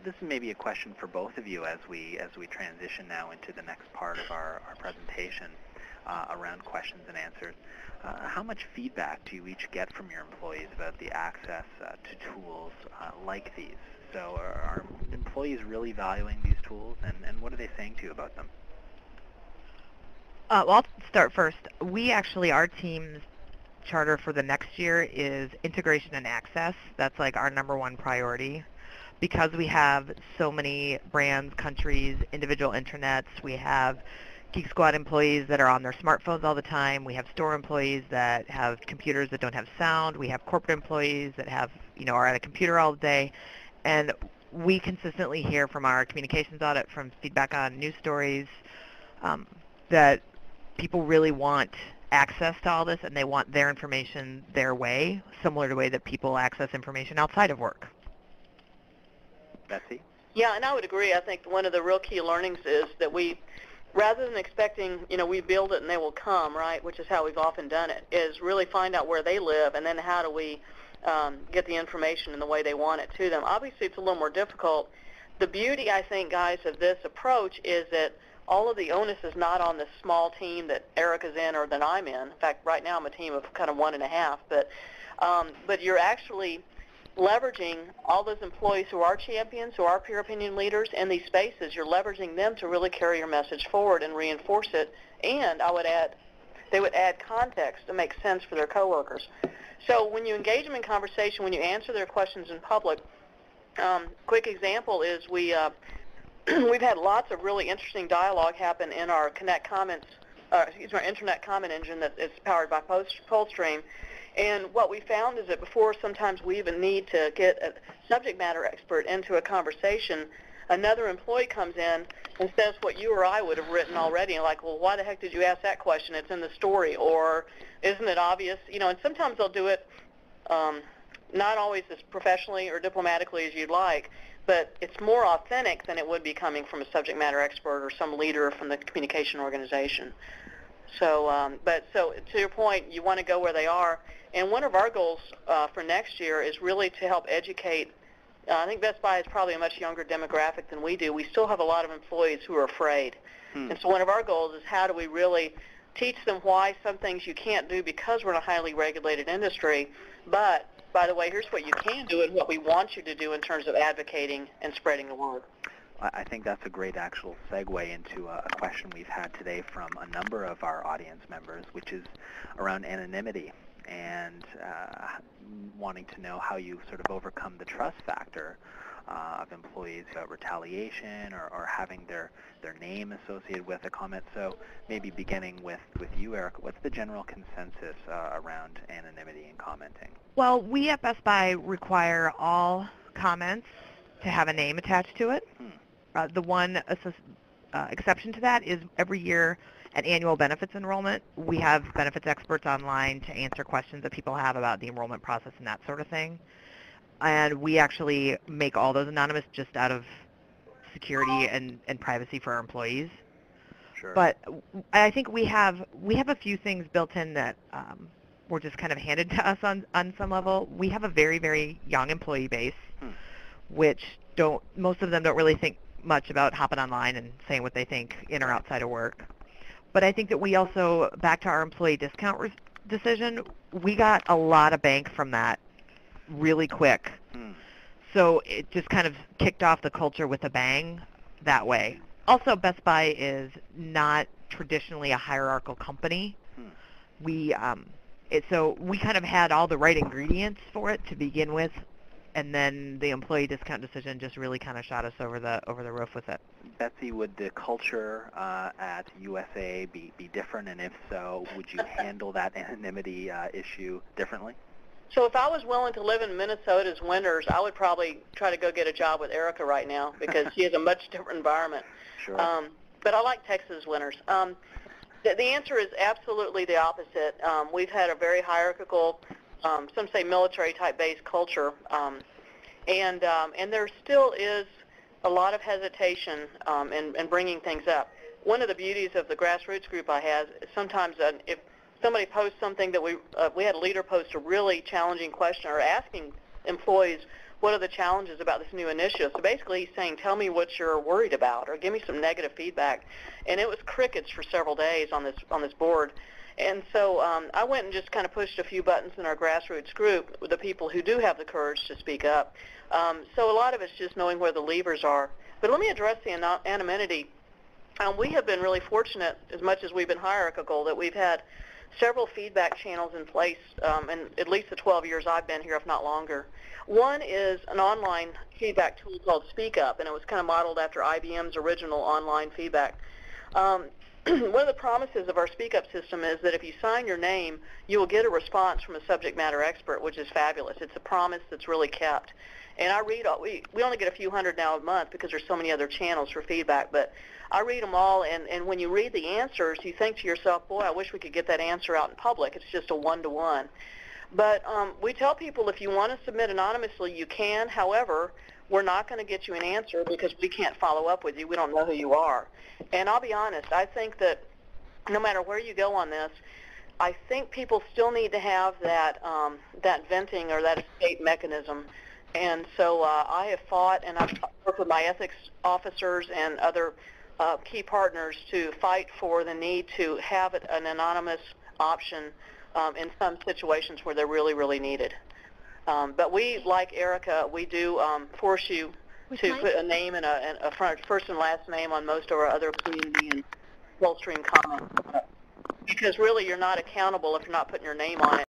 This is maybe a question for both of you as we transition now into the next part of our presentation around questions and answers. How much feedback do you each get from your employees about the access to tools like these? So are employees really valuing these tools, and what are they saying to you about them? Well, I'll start first. Our team's charter for the next year is integration and access. That's like our number one priority. Because we have so many brands, countries, individual intranets, we have Geek Squad employees that are on their smartphones all the time. We have store employees that have computers that don't have sound. We have corporate employees that are at a computer all day. And we consistently hear from our communications audit, from feedback on news stories, that people really want access to all this, and they want their information their way, similar to the way that people access information outside of work. Betsy? Yeah, and I would agree. I think one of the real key learnings is that rather than expecting, we build it and they will come, right, which is how we've often done it, is really find out where they live and then how do we get the information in the way they want it to them. Obviously, it's a little more difficult. The beauty, I think, guys, of this approach is that all of the onus is not on the small team that Ericka's in or that I'm in. In fact, right now I'm a team of kind of 1.5, but you're actually leveraging all those employees who are champions, who are peer opinion leaders in these spaces. You're leveraging them to really carry your message forward and reinforce it. And they would add context to make sense for their coworkers. So when you engage them in conversation, when you answer their questions in public, quick example is we've had lots of really interesting dialogue happen in our our internet comment engine that is powered by Polstream. And what we found is that before sometimes we even need to get a subject matter expert into a conversation, another employee comes in and says what you or I would have written already, and like, well, why the heck did you ask that question? It's in the story, or isn't it obvious? And sometimes they'll do it not always as professionally or diplomatically as you'd like, but it's more authentic than it would be coming from a subject matter expert or some leader from the communication organization. So, so to your point, you want to go where they are. And one of our goals for next year is really to help educate. I think Best Buy is probably a much younger demographic than we do. We still have a lot of employees who are afraid. And so one of our goals is how do we really teach them why some things you can't do because we're in a highly regulated industry. But, by the way, here's what you can do and what we want you to do in terms of advocating and spreading the word. I think that's a great actual segue into a question we've had today from a number of our audience members, which is around anonymity and wanting to know how you sort of overcome the trust factor of employees about retaliation or having their name associated with a comment. So maybe beginning with you, Ericka, what's the general consensus around anonymity and commenting? Well, we at Best Buy require all comments to have a name attached to it. The one exception to that is every year at annual benefits enrollment, we have benefits experts online to answer questions that people have about the enrollment process and that sort of thing. And we actually make all those anonymous just out of security and privacy for our employees. Sure. But I think we have a few things built in that were just kind of handed to us on some level. We have a very, very young employee base, which most of them don't really think much about hopping online and saying what they think in or outside of work. But I think that we also, back to our employee discount decision, we got a lot of bank from that really quick. So it just kind of kicked off the culture with a bang that way. Also, Best Buy is not traditionally a hierarchical company. So we kind of had all the right ingredients for it to begin with, and then the employee discount decision just really kind of shot us over the roof with it. Betsy, would the culture at USAA be different, and if so, would you handle that anonymity issue differently? So if I was willing to live in Minnesota's winters, I would probably try to go get a job with Ericka right now because she has a much different environment. Sure. But I like Texas winters. The answer is absolutely the opposite. We've had a very hierarchical, some say military-type based culture, and there still is a lot of hesitation in bringing things up. One of the beauties of the grassroots group I have is sometimes if somebody posts something that we had a leader post a really challenging question or asking employees, what are the challenges about this new initiative? So basically he's saying, tell me what you're worried about, or give me some negative feedback. And it was crickets for several days on this board. And so I went and just kind of pushed a few buttons in our grassroots group with the people who do have the courage to speak up. So a lot of it's just knowing where the levers are. But let me address the anonymity. We have been really fortunate, as much as we've been hierarchical, that we've had several feedback channels in place in at least the 12 years I've been here, if not longer. One is an online feedback tool called Speak Up, and it was kind of modeled after IBM's original online feedback. One of the promises of our Speak Up system is that if you sign your name, you will get a response from a subject matter expert, which is fabulous. It's a promise that's really kept. And I read, we only get a few hundred now a month because there's so many other channels for feedback, but I read them all, and when you read the answers, you think to yourself, boy, I wish we could get that answer out in public. It's just a one-to-one. But we tell people if you want to submit anonymously, you can. However, we're not going to get you an answer because we can't follow up with you. We don't know who you are. And I'll be honest, I think that no matter where you go on this, I think people still need to have that venting or that escape mechanism. And so I have fought, and I've worked with my ethics officers and other key partners to fight for the need to have an anonymous option in some situations where they're really, really needed. But we, like Ericka, we do force you to put a name and a first and last name on most of our other community and full stream comments. Because really you're not accountable if you're not putting your name on it.